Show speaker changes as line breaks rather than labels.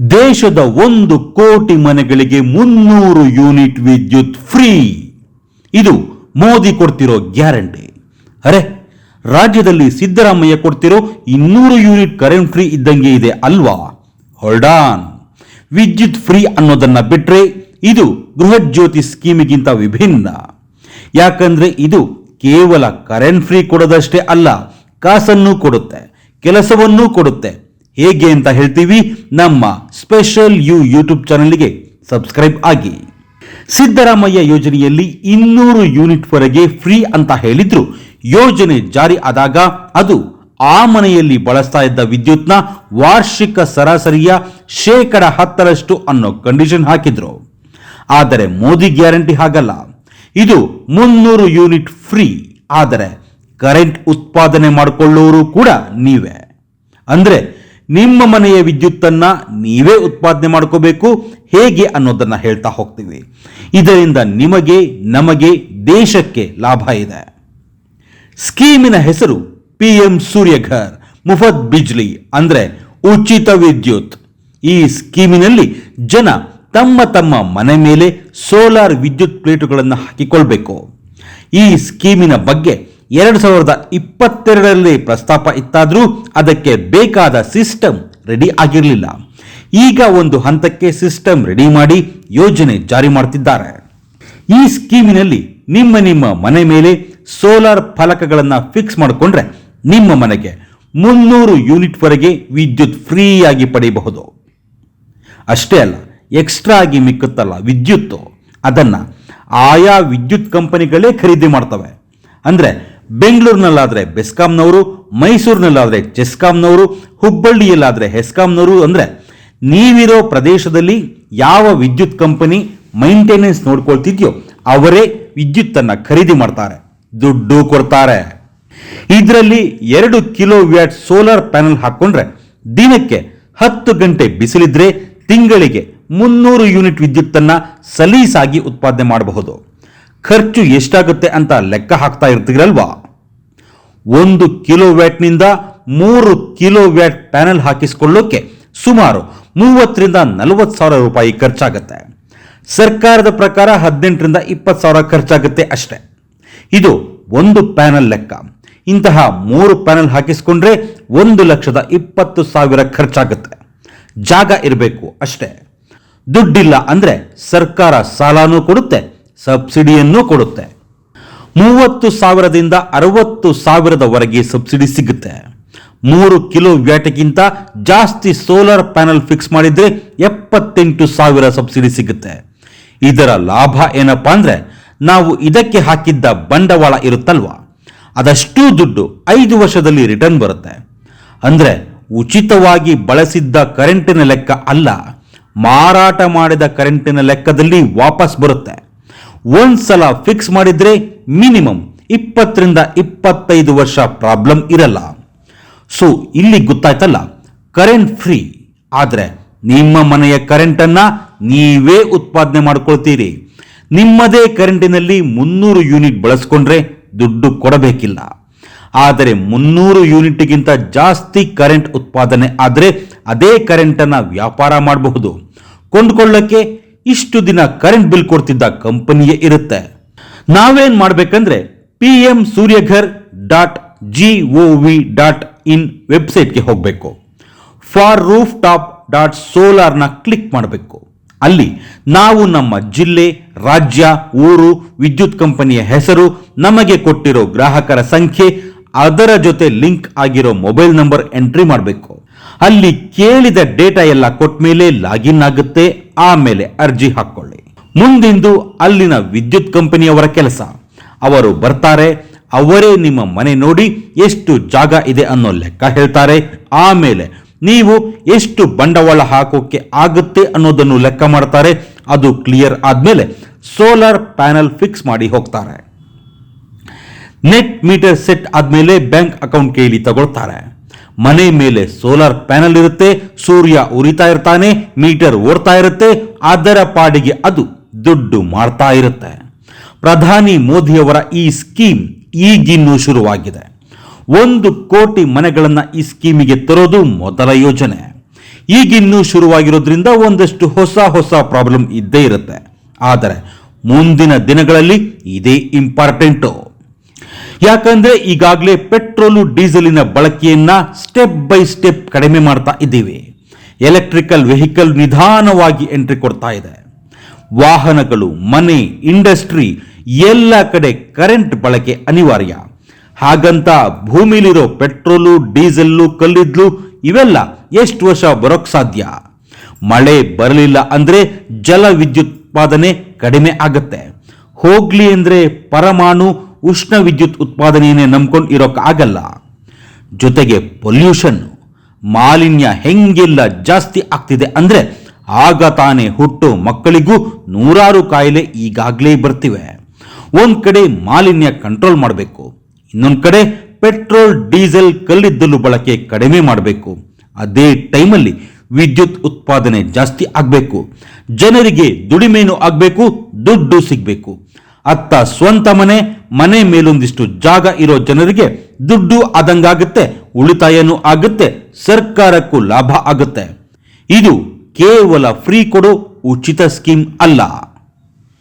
ದೇಶದ 1 ಕೋಟಿ ಮನೆಗಳಿಗೆ 300 ಯೂನಿಟ್ ವಿದ್ಯುತ್ ಫ್ರೀ. ಇದು ಮೋದಿ ಕೊಡ್ತಿರೋ ಗ್ಯಾರಂಟಿ. ಅರೆ, ರಾಜ್ಯದಲ್ಲಿ ಸಿದ್ದರಾಮಯ್ಯ ಕೊಡ್ತಿರೋ 200 ಯೂನಿಟ್ ಕರೆಂಟ್ ಫ್ರೀ ಇದ್ದಂಗೆ ಇದೆ ಅಲ್ವಾ? Hold on. ವಿದ್ಯುತ್ ಫ್ರೀ ಅನ್ನೋದನ್ನ ಬಿಟ್ರೆ ಇದು ಗೃಹ ಜ್ಯೋತಿ ಸ್ಕೀಮಿಗಿಂತ ವಿಭಿನ್ನ. ಯಾಕಂದ್ರೆ ಇದು ಕೇವಲ ಕರೆಂಟ್ ಫ್ರೀ ಕೊಡೋದಷ್ಟೇ ಅಲ್ಲ, ಕಾಸನ್ನು ಕೊಡುತ್ತೆ, ಕೆಲಸವನ್ನೂ ಕೊಡುತ್ತೆ. ಹೇಗೆ ಅಂತ ಹೇಳ್ತೀವಿ. ನಮ್ಮ ಸ್ಪೆಷಲ್ ಯೂಟ್ಯೂಬ್ ಚಾನಲ್ಗೆ ಸಬ್ಸ್ಕ್ರೈಬ್ ಆಗಿ. ಸಿದ್ದರಾಮಯ್ಯ ಯೋಜನೆಯಲ್ಲಿ 200 ಯೂನಿಟ್ ವರೆಗೆ ಫ್ರೀ ಅಂತ ಹೇಳಿದ್ರು. ಯೋಜನೆ ಜಾರಿ ಆದಾಗ ಅದು ಆ ಮನೆಯಲ್ಲಿ ಬಳಸ್ತಾ ಇದ್ದ ವಿದ್ಯುತ್ನ ವಾರ್ಷಿಕ ಸರಾಸರಿಯ 10% ಅನ್ನೋ ಕಂಡೀಷನ್ ಹಾಕಿದ್ರು. ಆದರೆ ಮೋದಿ ಗ್ಯಾರಂಟಿ ಹಾಗಲ್ಲ. ಇದು 300 ಯೂನಿಟ್ ಫ್ರೀ. ಆದರೆ ಕರೆಂಟ್ ಉತ್ಪಾದನೆ ಮಾಡಿಕೊಳ್ಳುವವರು ಕೂಡ ನೀವೇ. ಅಂದ್ರೆ ನಿಮ್ಮ ಮನೆಯ ವಿದ್ಯುತ್ತನ್ನ ನೀವೇ ಉತ್ಪಾದನೆ ಮಾಡ್ಕೋಬೇಕು. ಹೇಗೆ ಅನ್ನೋದನ್ನ ಹೇಳ್ತಾ ಹೋಗ್ತೀವಿ. ಇದರಿಂದ ನಿಮಗೆ, ನಮಗೆ, ದೇಶಕ್ಕೆ ಲಾಭ ಇದೆ. ಸ್ಕೀಮಿನ ಹೆಸರು PM ಸೂರ್ಯಘರ್ ಮುಫತ್ ಬಿಜ್ಲಿ, ಅಂದ್ರೆ ಉಚಿತ ವಿದ್ಯುತ್. ಈ ಸ್ಕೀಮಿನಲ್ಲಿ ಜನ ತಮ್ಮ ತಮ್ಮ ಮನೆ ಮೇಲೆ ಸೋಲಾರ್ ವಿದ್ಯುತ್ ಪ್ಲೇಟುಗಳನ್ನು ಹಾಕಿಕೊಳ್ಬೇಕು. ಈ ಸ್ಕೀಮಿನ ಬಗ್ಗೆ 2022ರಲ್ಲಿ ಪ್ರಸ್ತಾಪ ಇತ್ತಾದ್ರೂ ಅದಕ್ಕೆ ಬೇಕಾದ ಸಿಸ್ಟಮ್ ರೆಡಿ ಆಗಿರಲಿಲ್ಲ. ಈಗ ಒಂದು ಹಂತಕ್ಕೆ ಸಿಸ್ಟಮ್ ರೆಡಿ ಮಾಡಿ ಯೋಜನೆ ಜಾರಿ ಮಾಡ್ತಿದ್ದಾರೆ. ಈ ಸ್ಕೀಮಿನಲ್ಲಿ ನಿಮ್ಮ ಮನೆ ಮೇಲೆ ಸೋಲಾರ್ ಫಲಕಗಳನ್ನು ಫಿಕ್ಸ್ ಮಾಡಿಕೊಂಡ್ರೆ ನಿಮ್ಮ ಮನೆಗೆ 300 ಯೂನಿಟ್ ವರೆಗೆ ವಿದ್ಯುತ್ ಫ್ರೀ ಆಗಿ ಪಡೆಯಬಹುದು. ಅಷ್ಟೇ ಅಲ್ಲ, ಎಕ್ಸ್ಟ್ರಾ ಆಗಿ ಮಿಕ್ಕುತ್ತಲ್ಲ ವಿದ್ಯುತ್, ಅದನ್ನ ಆಯಾ ವಿದ್ಯುತ್ ಕಂಪನಿಗಳೇ ಖರೀದಿ ಮಾಡ್ತವೆ. ಅಂದ್ರೆ ಬೆಂಗಳೂರಿನಲ್ಲಾದ್ರೆ ಬೆಸ್ಕಾಂನವರು, ಮೈಸೂರಿನಲ್ಲಾದ್ರೆ ಚೆಸ್ಕಾಂನವರು, ಹುಬ್ಬಳ್ಳಿಯಲ್ಲಾದ್ರೆ ಹೆಸ್ಕಾಂನವರು, ಅಂದ್ರೆ ನೀವಿರೋ ಪ್ರದೇಶದಲ್ಲಿ ಯಾವ ವಿದ್ಯುತ್ ಕಂಪನಿ ಮೈಂಟೆನೆನ್ಸ್ ನೋಡ್ಕೊಳ್ತಿದ್ಯೋ ಅವರೇ ವಿದ್ಯುತ್ತನ್ನ ಖರೀದಿ ಮಾಡ್ತಾರೆ, ದುಡ್ಡು ಕೊಡ್ತಾರೆ. ಇದರಲ್ಲಿ 2 ಕಿಲೋವ್ಯಾಟ್ ಸೋಲಾರ್ ಪ್ಯಾನೆಲ್ ಹಾಕೊಂಡ್ರೆ ದಿನಕ್ಕೆ 10 ಗಂಟೆ ಬಿಸಿಲಿದ್ರೆ ತಿಂಗಳಿಗೆ 300 ಯೂನಿಟ್ ವಿದ್ಯುತ್ತನ್ನ ಸಲೀಸಾಗಿ ಉತ್ಪಾದನೆ ಮಾಡಬಹುದು. ಖರ್ಚು ಎಷ್ಟಾಗುತ್ತೆ ಅಂತ ಲೆಕ್ಕ ಹಾಕ್ತಾ ಇರ್ತೀರಲ್ವಾ? 1 ಕಿಲೋವ್ಯಾಟ್ನಿಂದ 3 ಕಿಲೋವ್ಯಾಟ್ ಪ್ಯಾನೆಲ್ ಹಾಕಿಸಿಕೊಳ್ಳೋಕೆ ಸುಮಾರು 30 ರಿಂದ 40 ಸಾವಿರ ರೂಪಾಯಿ ಖರ್ಚಾಗುತ್ತೆ. ಸರ್ಕಾರದ ಪ್ರಕಾರ 18 ರಿಂದ 20 ಸಾವಿರ ಖರ್ಚಾಗುತ್ತೆ ಅಷ್ಟೇ. ಇದು ಒಂದು ಪ್ಯಾನೆಲ್ ಲೆಕ್ಕ. ಇಂತಹ 3 ಪ್ಯಾನೆಲ್ ಹಾಕಿಸಿಕೊಂಡ್ರೆ 1,20,000 ಖರ್ಚಾಗುತ್ತೆ. ಜಾಗ ಇರಬೇಕು ಅಷ್ಟೇ. ದುಡ್ಡಿಲ್ಲ ಅಂದ್ರೆ ಸರ್ಕಾರ ಸಾಲನೂ ಕೊಡುತ್ತೆ, ಸಬ್ಸಿಡಿಯನ್ನೂ ಕೊಡುತ್ತೆ. 30,000ದಿಂದ 60,000ವರೆಗೆ ಸಬ್ಸಿಡಿ ಸಿಗುತ್ತೆ. 3 ಕಿಲೋ ವ್ಯಾಟ್ಗಿಂತ ಜಾಸ್ತಿ ಸೋಲಾರ್ ಪ್ಯಾನೆಲ್ ಫಿಕ್ಸ್ ಮಾಡಿದ್ರೆ 78,000 ಸಬ್ಸಿಡಿ ಸಿಗುತ್ತೆ. ಇದರ ಲಾಭ ಏನಪ್ಪಾ ಅಂದ್ರೆ ನಾವು ಇದಕ್ಕೆ ಹಾಕಿದ್ದ ಬಂಡವಾಳ ಇರುತ್ತಲ್ವಾ, ಅದಷ್ಟೂ ದುಡ್ಡು 5 ವರ್ಷದಲ್ಲಿ ರಿಟರ್ನ್ ಬರುತ್ತೆ. ಅಂದ್ರೆ ಉಚಿತವಾಗಿ ಬಳಸಿದ್ದ ಕರೆಂಟಿನ ಲೆಕ್ಕ ಅಲ್ಲ, ಮಾರಾಟ ಮಾಡಿದ ಕರೆಂಟಿನ ಲೆಕ್ಕದಲ್ಲಿ ವಾಪಸ್ ಬರುತ್ತೆ. ಒಂದ್ಸಲ ಫಿಕ್ಸ್ ಮಾಡಿದ್ರೆ ಮಿನಿಮಮ್ 20 ರಿಂದ 25 ವರ್ಷ ಪ್ರಾಬ್ಲಮ್ ಇರಲ್ಲ. ಸೊ ಇಲ್ಲಿ ಗೊತ್ತಾಯ್ತಲ್ಲ, ಕರೆಂಟ್ ಫ್ರೀ. ಆದ್ರೆ ನಿಮ್ಮ ಮನೆಯ ಕರೆಂಟ್ ಅನ್ನ ನೀವೇ ಉತ್ಪಾದನೆ ಮಾಡ್ಕೊಳ್ತೀರಿ. ನಿಮ್ಮದೇ ಕರೆಂಟಿನಲ್ಲಿ 300 ಯೂನಿಟ್ ಬಳಸ್ಕೊಂಡ್ರೆ ದುಡ್ಡು ಕೊಡಬೇಕಿಲ್ಲ. ಆದರೆ 300 ಯೂನಿಟ್ಗಿಂತ ಜಾಸ್ತಿ ಕರೆಂಟ್ ಉತ್ಪಾದನೆ ಆದರೆ ಅದೇ ಕರೆಂಟ್ ಅನ್ನ ವ್ಯಾಪಾರ ಮಾಡಬಹುದು. ಕೊಂಡ್ಕೊಳ್ಳಕ್ಕೆ ಇಷ್ಟು ದಿನ ಕರೆಂಟ್ ಬಿಲ್ ಕೊಡ್ತಿದ್ದ ಕಂಪನಿಯೇ ಇರುತ್ತೆ. ನಾವೇನ್ ಮಾಡ್ಬೇಕಂದ್ರೆ pmsuryaghar.gov.in ವೆಬ್ಸೈಟ್ಗೆ ಹೋಗಬೇಕು. For roof top .solar click ಮಾಡಬೇಕು. ಅಲ್ಲಿ ನಾವು ನಮ್ಮ ಜಿಲ್ಲೆ, ರಾಜ್ಯ, ಊರು, ವಿದ್ಯುತ್ ಕಂಪನಿಯ ಹೆಸರು, ನಮಗೆ ಕೊಟ್ಟಿರೋ ಗ್ರಾಹಕರ ಸಂಖ್ಯೆ, ಅದರ ಜೊತೆ ಲಿಂಕ್ ಆಗಿರೋ ಮೊಬೈಲ್ ನಂಬರ್ ಎಂಟ್ರಿ ಮಾಡಬೇಕು. ಅಲ್ಲಿ ಕೇಳಿದ ಡೇಟಾ ಎಲ್ಲ ಕೊಟ್ಟ ಮೇಲೆ ಲಾಗಿನ್ ಆಗುತ್ತೆ. ಆಮೇಲೆ ಅರ್ಜಿ ಹಾಕೊಳ್ಳಿ. ಮುಂದಿಂದು ಅಲ್ಲಿನ ವಿದ್ಯುತ್ ಕಂಪನಿಯವರ ಕೆಲಸ. ಅವರು ಬರ್ತಾರೆ, ಅವರೇ ನಿಮ್ಮ ಮನೆ ನೋಡಿ ಎಷ್ಟು ಜಾಗ ಇದೆ ಅನ್ನೋ ಲೆಕ್ಕ ಹೇಳ್ತಾರೆ. ಆಮೇಲೆ ನೀವು ಎಷ್ಟು ಬಂಡವಾಳ ಹಾಕೋಕೆ ಆಗುತ್ತೆ ಅನ್ನೋದನ್ನು ಲೆಕ್ಕ ಮಾಡ್ತಾರೆ. ಅದು ಕ್ಲಿಯರ್ ಆದ್ಮೇಲೆ ಸೋಲಾರ್ ಪ್ಯಾನೆಲ್ ಫಿಕ್ಸ್ ಮಾಡಿ ಹೋಗ್ತಾರೆ. ನೆಟ್ ಮೀಟರ್ ಸೆಟ್ ಆದ್ಮೇಲೆ ಬ್ಯಾಂಕ್ ಅಕೌಂಟ್ ಕೈಲಿ ತಗೊಳ್ತಾರೆ. ಮನೆ ಮೇಲೆ ಸೋಲಾರ್ ಪ್ಯಾನೆಲ್ ಇರುತ್ತೆ, ಸೂರ್ಯ ಉರಿತಾ ಇರ್ತಾನೆ, ಮೀಟರ್ ಓಡ್ತಾ ಇರುತ್ತೆ, ಅದರ ಪಾಡಿಗೆ ಅದು ದುಡ್ಡು ಮಾಡ್ತಾ ಇರುತ್ತೆ. ಪ್ರಧಾನಿ ಮೋದಿಯವರ ಈ ಸ್ಕೀಮ್ ಈಗಿನ್ನೂ ಶುರುವಾಗಿದೆ. 1 ಕೋಟಿ ಮನೆಗಳನ್ನ ಈ ಸ್ಕೀಮಿಗೆ ತರೋದು ಮೊದಲ ಯೋಜನೆ. ಈಗಿನ್ನೂ ಶುರುವಾಗಿರೋದ್ರಿಂದ ಒಂದಷ್ಟು ಹೊಸ ಪ್ರಾಬ್ಲಮ್ ಇದ್ದೇ ಇರುತ್ತೆ. ಆದರೆ ಮುಂದಿನ ದಿನಗಳಲ್ಲಿ ಇದೇ ಇಂಪಾರ್ಟೆಂಟು. ಯಾಕಂದ್ರೆ ಈಗಾಗಲೇ ಪೆಟ್ರೋಲು ಡೀಸೆಲಿನ ಬಳಕೆಯನ್ನ ಸ್ಟೆಪ್ ಬೈ ಸ್ಟೆಪ್ ಕಡಿಮೆ ಮಾಡ್ತಾ ಇದ್ದೀವಿ. ಎಲೆಕ್ಟ್ರಿಕಲ್ ವೆಹಿಕಲ್ ನಿಧಾನವಾಗಿ ಎಂಟ್ರಿ ಕೊಡ್ತಾ ಇದೆ. ವಾಹನಗಳು, ಮನೆ, ಇಂಡಸ್ಟ್ರಿ ಎಲ್ಲ ಕಡೆ ಕರೆಂಟ್ ಬಳಕೆ ಅನಿವಾರ್ಯ. ಹಾಗಂತ ಭೂಮಿಲಿರೋ ಪೆಟ್ರೋಲು, ಡೀಸೆಲ್ಲು, ಕಲ್ಲಿದ್ಲು ಇವೆಲ್ಲ ಎಷ್ಟು ವರ್ಷ ಬರೋಕ್ ಸಾಧ್ಯ? ಮಳೆ ಬರಲಿಲ್ಲ ಅಂದ್ರೆ ಜಲ ವಿದ್ಯುತ್ ಉತ್ಪಾದನೆ ಕಡಿಮೆ ಆಗತ್ತೆ. ಹೋಗ್ಲಿ ಅಂದ್ರೆ ಪರಮಾಣು ಉಷ್ಣ ವಿದ್ಯುತ್ ಉತ್ಪಾದನೆಯನ್ನೇ ನಂಬ್ಕೊಂಡು ಇರೋಕ್ ಆಗಲ್ಲ. ಜೊತೆಗೆ ಪೊಲ್ಯೂಷನ್, ಮಾಲಿನ್ಯ ಹೆಂಗೆಲ್ಲ ಜಾಸ್ತಿ ಆಗ್ತಿದೆ ಅಂದ್ರೆ ಆಗ ತಾನೇ ಹುಟ್ಟು ಮಕ್ಕಳಿಗೂ ನೂರಾರು ಕಾಯಿಲೆ ಈಗಾಗಲೇ ಬರ್ತಿವೆ. ಒಂದ್ ಕಡೆ ಮಾಲಿನ್ಯ ಕಂಟ್ರೋಲ್ ಮಾಡಬೇಕು, ಇನ್ನೊಂದು ಕಡೆ ಪೆಟ್ರೋಲ್, ಡೀಸೆಲ್, ಕಲ್ಲಿದ್ದಲು ಬಳಕೆ ಕಡಿಮೆ ಮಾಡಬೇಕು. ಅದೇ ಟೈಮಲ್ಲಿ ವಿದ್ಯುತ್ ಉತ್ಪಾದನೆ ಜಾಸ್ತಿ ಆಗಬೇಕು. ಜನರಿಗೆ ದುಡಿಮೆನೂ ಆಗಬೇಕು, ದುಡ್ಡು ಸಿಗಬೇಕು. ಅತ್ತ ಸ್ವಂತ ಮನೆ ಮೇಲೊಂದಿಷ್ಟು ಜಾಗ ಇರೋ ಜನರಿಗೆ ದುಡ್ಡು ಆದಂಗಾಗುತ್ತೆ, ಉಳಿತಾಯನೂ ಆಗುತ್ತೆ, ಸರ್ಕಾರಕ್ಕೂ ಲಾಭ ಆಗುತ್ತೆ. ಇದು ಕೇವಲ ಫ್ರೀ ಕೊಡೋ ಉಚಿತ ಸ್ಕೀಮ್ ಅಲ್ಲ.